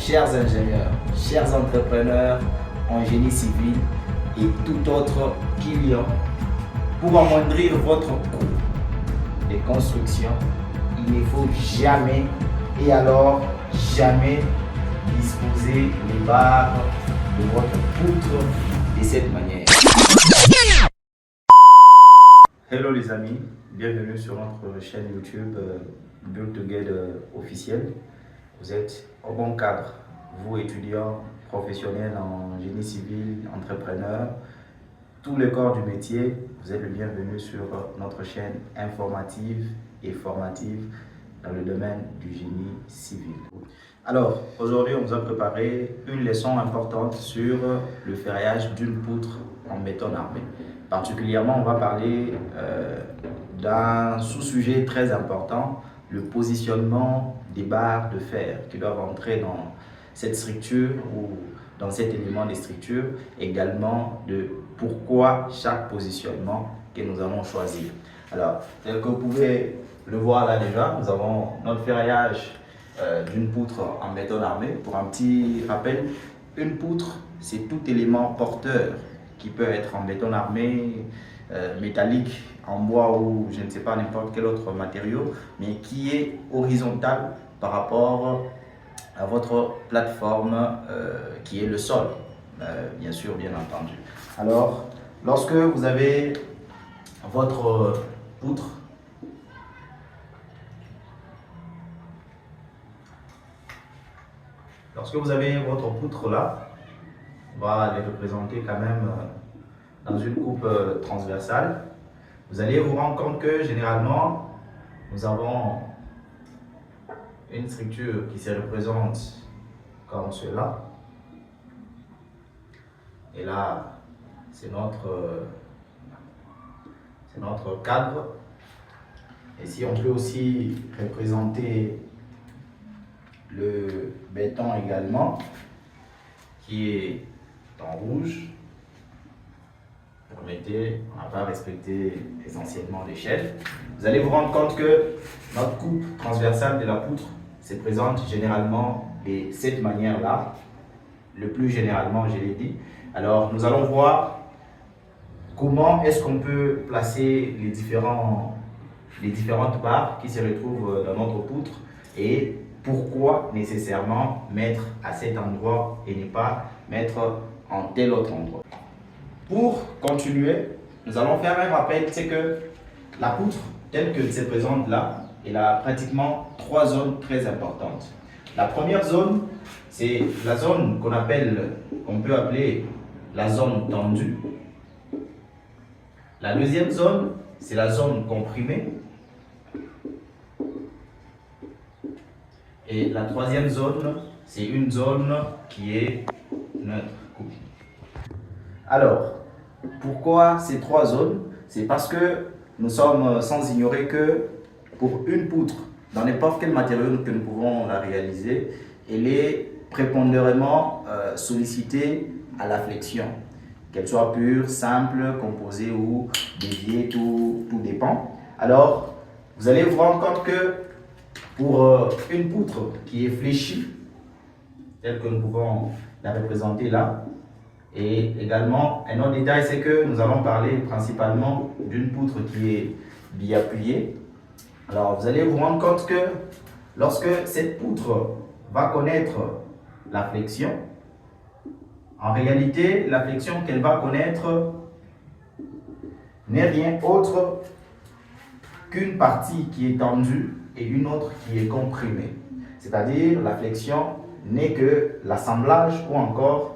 chers ingénieurs, chers entrepreneurs en génie civil et tout autre client, pour amoindrir votre coût de construction, il ne faut jamais et alors jamais disposer les barres de votre poutre de cette manière. Hello les amis, bienvenue sur notre chaîne YouTube Build Together officiel. Vous êtes au bon cadre, vous étudiants, professionnels en génie civil, entrepreneurs, tous les corps du métier, vous êtes le bienvenu sur notre chaîne informative et formative dans le domaine du génie civil. Alors, aujourd'hui, on vous a préparé une leçon importante sur le ferrillage d'une poutre en béton armé. Particulièrement, on va parler d'un sous-sujet très important, le positionnement des barres de fer qui doivent entrer dans cette structure ou dans cet élément de structure, également de pourquoi chaque positionnement que nous allons choisir. Alors, tel que vous pouvez le voir là déjà, nous avons notre ferraillage d'une poutre en béton armé. Pour un petit rappel, une poutre, c'est tout élément porteur qui peut être en béton armé, métallique, en bois ou je ne sais pas n'importe quel autre matériau, mais qui est horizontal par rapport à votre plateforme qui est le sol, bien sûr, bien entendu. Alors, lorsque vous avez votre poutre, là, on va les représenter quand même dans une coupe transversale. Vous allez vous rendre compte que généralement, nous avons une structure qui se représente comme cela. Et là, c'est notre cadre. Ici, on peut aussi représenter le béton également, qui est en rouge. Permettez, on n'a pas respecté essentiellement l'échelle. Vous allez vous rendre compte que notre coupe transversale de la poutre se présente généralement de cette manière-là, le plus généralement, je l'ai dit. Alors, nous allons voir comment est-ce qu'on peut placer les différentes barres qui se retrouvent dans notre poutre et pourquoi nécessairement mettre à cet endroit et ne pas mettre en tel autre endroit. Pour continuer, nous allons faire un rappel, c'est que la poutre telle qu'elle se présente là, elle a pratiquement trois zones très importantes. La première zone, c'est la zone qu'on peut appeler la zone tendue. La deuxième zone, c'est la zone comprimée. Et la troisième zone, c'est une zone qui est neutre. Alors, pourquoi ces trois zones? C'est parce que nous sommes sans ignorer que pour une poutre, dans n'importe quel matériau que nous pouvons la réaliser, elle est prépondérément sollicitée à la flexion. Qu'elle soit pure, simple, composée ou déviée, tout dépend. Alors, vous allez vous rendre compte que pour une poutre qui est fléchie, telle que nous pouvons la représenter là, et également, un autre détail, c'est que nous allons parler principalement d'une poutre qui est biappuyée. Alors, vous allez vous rendre compte que lorsque cette poutre va connaître la flexion, en réalité, la flexion qu'elle va connaître n'est rien autre qu'une partie qui est tendue et une autre qui est comprimée. C'est-à-dire, la flexion n'est que l'assemblage ou encore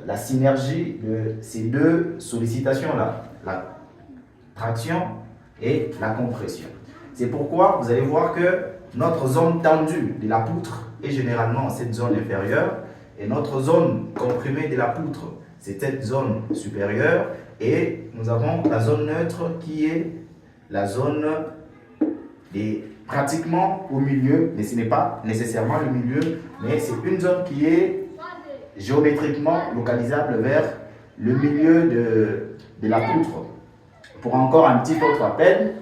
la synergie de ces deux sollicitations-là, la traction et la compression. C'est pourquoi vous allez voir que notre zone tendue de la poutre est généralement cette zone inférieure et notre zone comprimée de la poutre, c'est cette zone supérieure et nous avons la zone neutre qui est la zone pratiquement au milieu, mais ce n'est pas nécessairement le milieu, mais c'est une zone qui est géométriquement localisable vers le milieu de la poutre. Pour encore un petit autre rappel,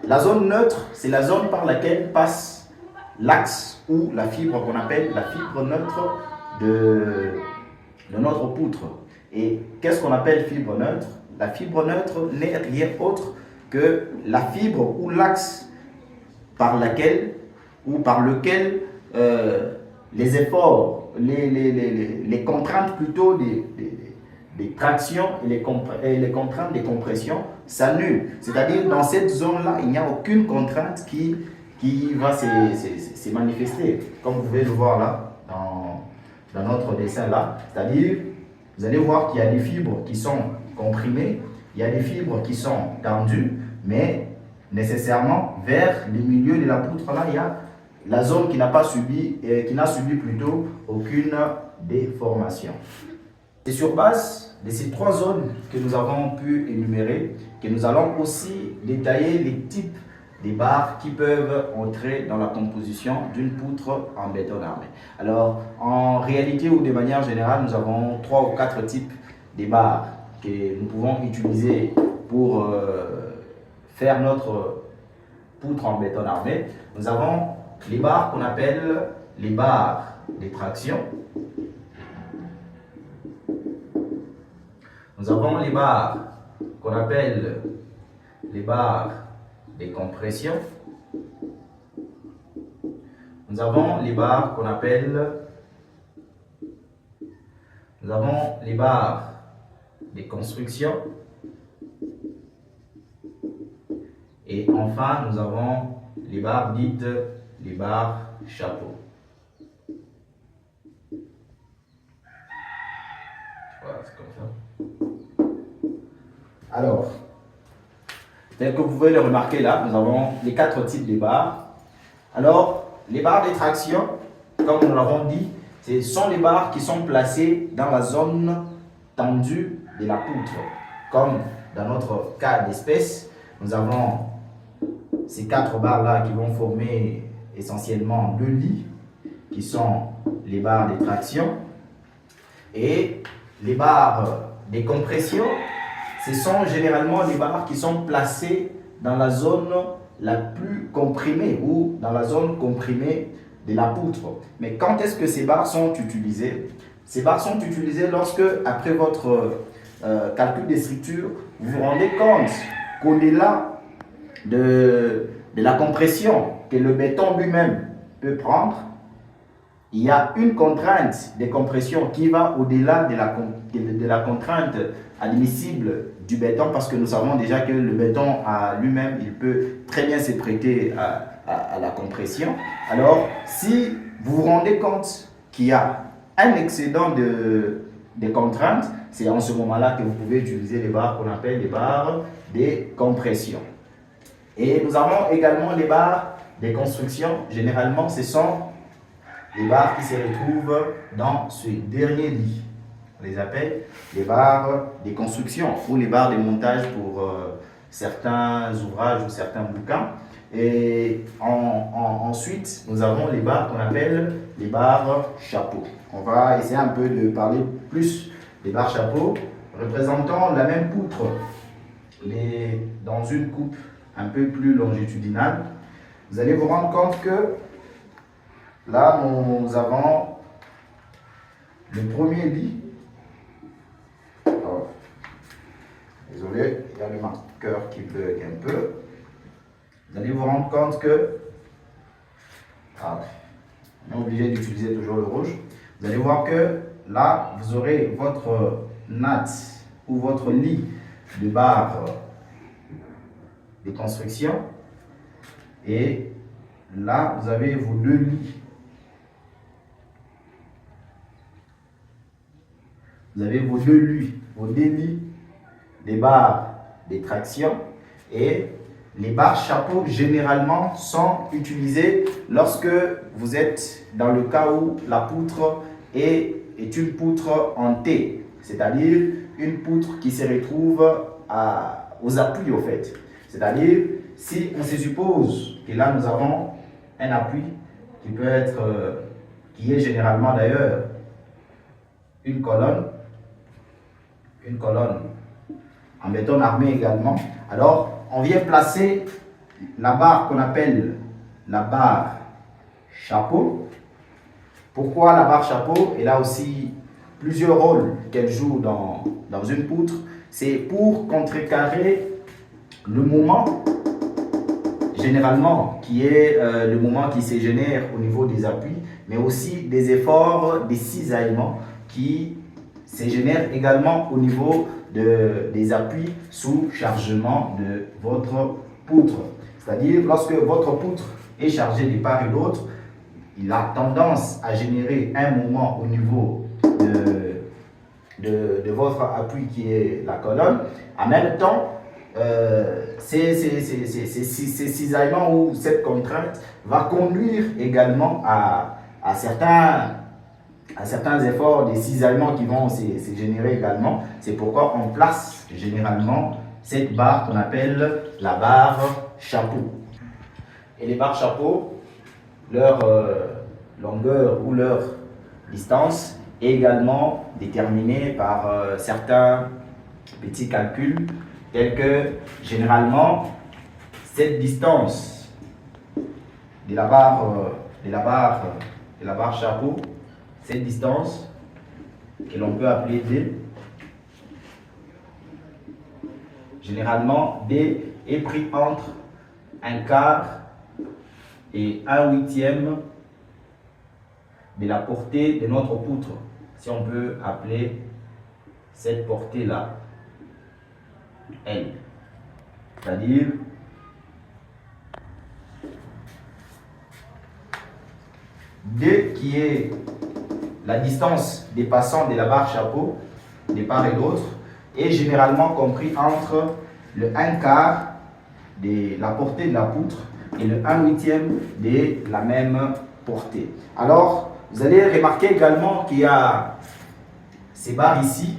la zone neutre, c'est la zone par laquelle passe l'axe ou la fibre qu'on appelle la fibre neutre de notre poutre. Et qu'est-ce qu'on appelle fibre neutre? La fibre neutre n'est rien autre que la fibre ou l'axe par laquelle ou par lequel les efforts, les contraintes plutôt des tractions et les contraintes des compressions s'annulent. C'est-à-dire dans cette zone-là, il n'y a aucune contrainte qui va se manifester, comme vous pouvez le voir là, dans notre dessin là. C'est-à-dire, vous allez voir qu'il y a des fibres qui sont comprimées, il y a des fibres qui sont tendues, mais nécessairement vers le milieu de la poutre là, il y a la zone qui n'a subi plutôt aucune déformation. C'est sur base de ces trois zones que nous avons pu énumérer que nous allons aussi détailler les types de barres qui peuvent entrer dans la composition d'une poutre en béton armé. Alors, en réalité ou de manière générale, nous avons 3 ou 4 types de barres que nous pouvons utiliser pour faire notre poutre en béton armé. Nous avons les barres qu'on appelle les barres de traction. Nous avons les barres qu'on appelle les barres de compression. Nous avons les barres qu'on appelle les barres de construction. Et enfin, nous avons les barres dites les barres chapeau. Voilà, c'est comme ça. Alors, tel que vous pouvez le remarquer là, nous avons les 4 types de barres. Alors, les barres de traction, comme nous l'avons dit, ce sont les barres qui sont placées dans la zone tendue de la poutre. Comme dans notre cas d'espèce, nous avons ces 4 barres là qui vont former essentiellement le lit, qui sont les barres de traction. Et les barres de compression, ce sont généralement les barres qui sont placées dans la zone la plus comprimée ou dans la zone comprimée de la poutre. Mais quand est-ce que ces barres sont utilisées? Ces barres sont utilisées lorsque, après votre calcul des structures, vous vous rendez compte qu'au-delà de la compression que le béton lui-même peut prendre, il y a une contrainte de compression qui va au-delà de la contrainte admissible du béton, parce que nous savons déjà que le béton lui-même, il peut très bien se prêter à la compression. Alors, si vous vous rendez compte qu'il y a un excédent de contraintes, c'est en ce moment-là que vous pouvez utiliser les barres qu'on appelle les barres de compression. Et nous avons également les barres de construction. Généralement, ce sont les barres qui se retrouvent dans ce dernier lit. On les appelle les barres de construction ou les barres de montage pour certains ouvrages ou certains bouquins. Et ensuite, nous avons les barres qu'on appelle les barres chapeau. On va essayer un peu de parler plus des barres chapeau, représentant la même poutre, mais dans une coupe un peu plus longitudinale. Vous allez vous rendre compte que là, nous avons le premier lit. Oh, désolé, il y a le marqueur qui bug un peu. Vous allez vous rendre compte que on est obligé d'utiliser toujours le rouge. Vous allez voir que là, vous aurez votre natte ou votre lit de barres de construction. Et là, vous avez vos 2 lits. Vous avez vos deux lits, des barres de traction. Et les barres chapeau généralement sont utilisées lorsque vous êtes dans le cas où la poutre est une poutre en T, c'est-à-dire une poutre qui se retrouve aux appuis au fait. C'est-à-dire, si on se suppose que là nous avons un appui qui peut être, qui est généralement d'ailleurs une colonne en béton armé également, alors on vient placer la barre qu'on appelle la barre chapeau. Pourquoi la barre chapeau? Elle a aussi plusieurs rôles qu'elle joue dans une poutre. C'est pour contrecarrer le moment, généralement, qui est le moment qui se génère au niveau des appuis, mais aussi des efforts, des cisaillements qui se génèrent également au niveau des appuis sous chargement de votre poutre. C'est-à-dire, lorsque votre poutre est chargée de part et d'autre, il a tendance à générer un moment au niveau de votre appui qui est la colonne. En même temps, ces cisaillements ou cette contrainte va conduire également à certains efforts, des cisaillements qui vont se générer également. C'est pourquoi on place généralement cette barre qu'on appelle la barre chapeau. Et les barres chapeau, leur longueur ou leur distance est également déterminée par certains petits calculs tels que généralement cette distance de la barre chapeau, cette distance que l'on peut appeler D, généralement D est pris entre un quart et un huitième de la portée de notre poutre, si on peut appeler cette portée-là L. C'est-à-dire D qui est la distance dépassant de la barre chapeau, de part et d'autre, est généralement compris entre le 1 quart de la portée de la poutre et le 1/8 de la même portée. Alors, vous allez remarquer également qu'il y a ces barres ici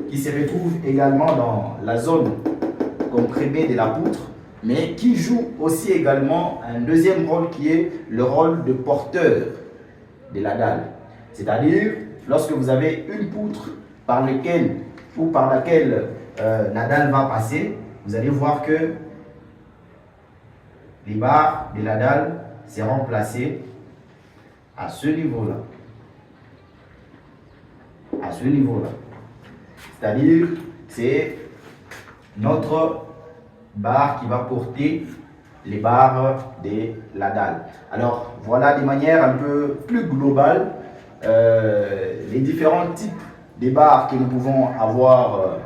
qui se retrouvent également dans la zone comprimée de la poutre, mais qui jouent aussi également un deuxième rôle qui est le rôle de porteur de la dalle. C'est-à-dire, lorsque vous avez une poutre par laquelle la dalle va passer, vous allez voir que les barres de la dalle seront placées à ce niveau-là. À ce niveau-là. C'est-à-dire, c'est notre barre qui va porter les barres de la dalle. Alors, voilà de manière un peu plus globale les différents types de barres que nous pouvons avoir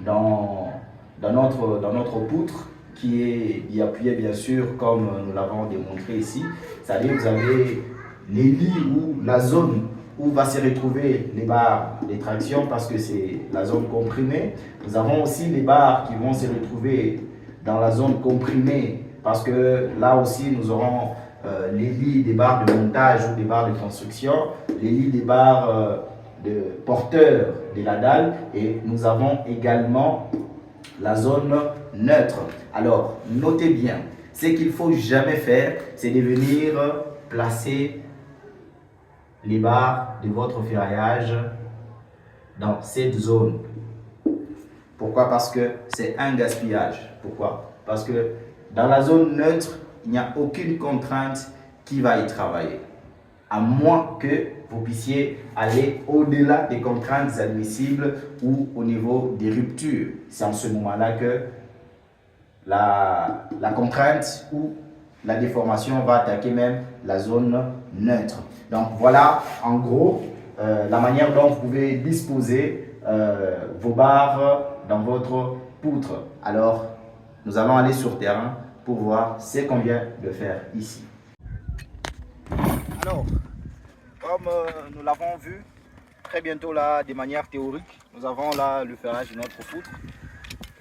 dans notre poutre, qui est appuyée bien sûr comme nous l'avons démontré ici. C'est-à-dire vous avez les lits ou la zone où va se retrouver les barres de traction parce que c'est la zone comprimée. Nous avons aussi les barres qui vont se retrouver dans la zone comprimée parce que là aussi nous aurons les lits des barres de montage ou des barres de construction, les lits des barres de porteurs de la dalle, et nous avons également la zone neutre. Alors, notez bien, ce qu'il ne faut jamais faire, c'est de venir placer les barres de votre ferraillage dans cette zone. Pourquoi? Parce que c'est un gaspillage. Pourquoi? Parce que dans la zone neutre, il n'y a aucune contrainte qui va y travailler, à moins que vous puissiez aller au-delà des contraintes admissibles ou au niveau des ruptures. C'est en ce moment-là que la contrainte ou la déformation va attaquer même la zone neutre. Donc voilà en gros la manière dont vous pouvez disposer vos barres dans votre poutre. Alors nous allons aller sur terrain pour voir ce qu'on vient de faire ici. Alors, comme nous l'avons vu très bientôt là de manière théorique, nous avons là le ferrage de notre poutre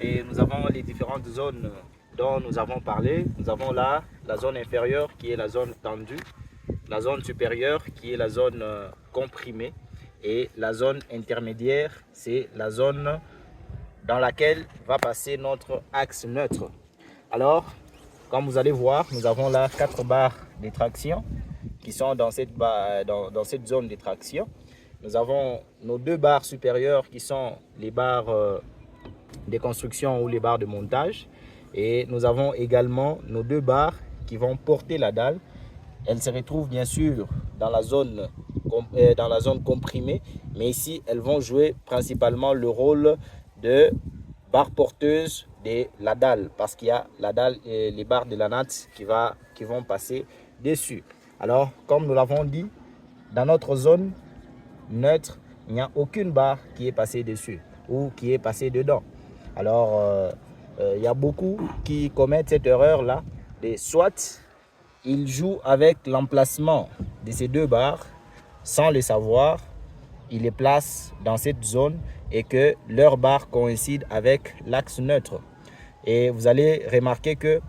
et nous avons les différentes zones dont nous avons parlé. Nous avons là la zone inférieure qui est la zone tendue, la zone supérieure qui est la zone comprimée et la zone intermédiaire, c'est la zone dans laquelle va passer notre axe neutre. Alors, comme vous allez voir, nous avons là 4 barres de traction qui sont dans cette zone de traction. Nous avons nos 2 barres supérieures qui sont les barres de construction ou les barres de montage. Et nous avons également nos 2 barres qui vont porter la dalle elles se retrouvent bien sûr dans la zone comprimée, mais ici, elles vont jouer principalement le rôle de barres porteuses de la dalle, parce qu'il y a la dalle et les barres de la natte qui vont passer dessus. Alors, comme nous l'avons dit, dans notre zone neutre, il n'y a aucune barre qui est passée dessus ou qui est passée dedans. Alors, il y a beaucoup qui commettent cette erreur-là. Soit ils jouent avec l'emplacement de ces deux barres sans le savoir, ils les placent dans cette zone et que leurs barres coïncident avec l'axe neutre. Et vous allez remarquer que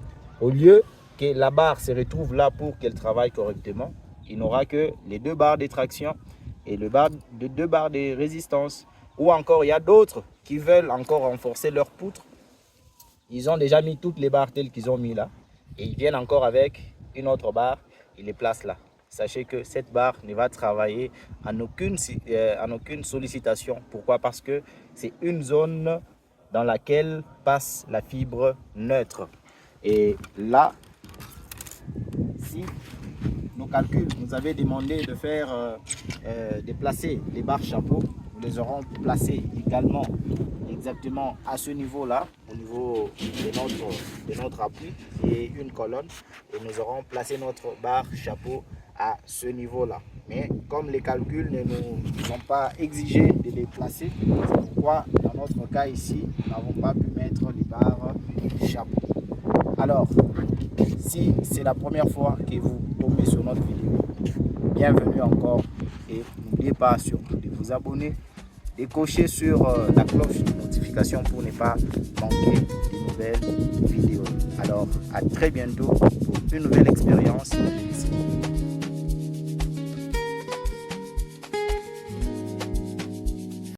au lieu que la barre se retrouve là pour qu'elle travaille correctement, il n'aura que les deux barres de traction et deux barres de résistance. Ou encore, il y a d'autres qui veulent encore renforcer leur poutre. Ils ont déjà mis toutes les barres telles qu'ils ont mis là. Et ils viennent encore avec une autre barre, ils les placent là. Sachez que cette barre ne va travailler en aucune sollicitation. Pourquoi? Parce que c'est une zone dans laquelle passe la fibre neutre. Et là, si nos calculs nous avaient demandé de faire déplacer les barres chapeau, nous les aurons placées également exactement à ce niveau-là, au niveau de notre appui et une colonne, et nous aurons placé notre barre chapeau à ce niveau-là. Mais comme les calculs ne nous ont pas exigé de les placer, c'est pourquoi dans notre cas ici, nous n'avons pas pu mettre les barres chapeau. Alors, si c'est la première fois que vous tombez sur notre vidéo, bienvenue encore et n'oubliez pas surtout de vous abonner, de cocher sur la cloche de notification pour ne pas manquer de nouvelles vidéos. Alors, à très bientôt pour une nouvelle expérience ici.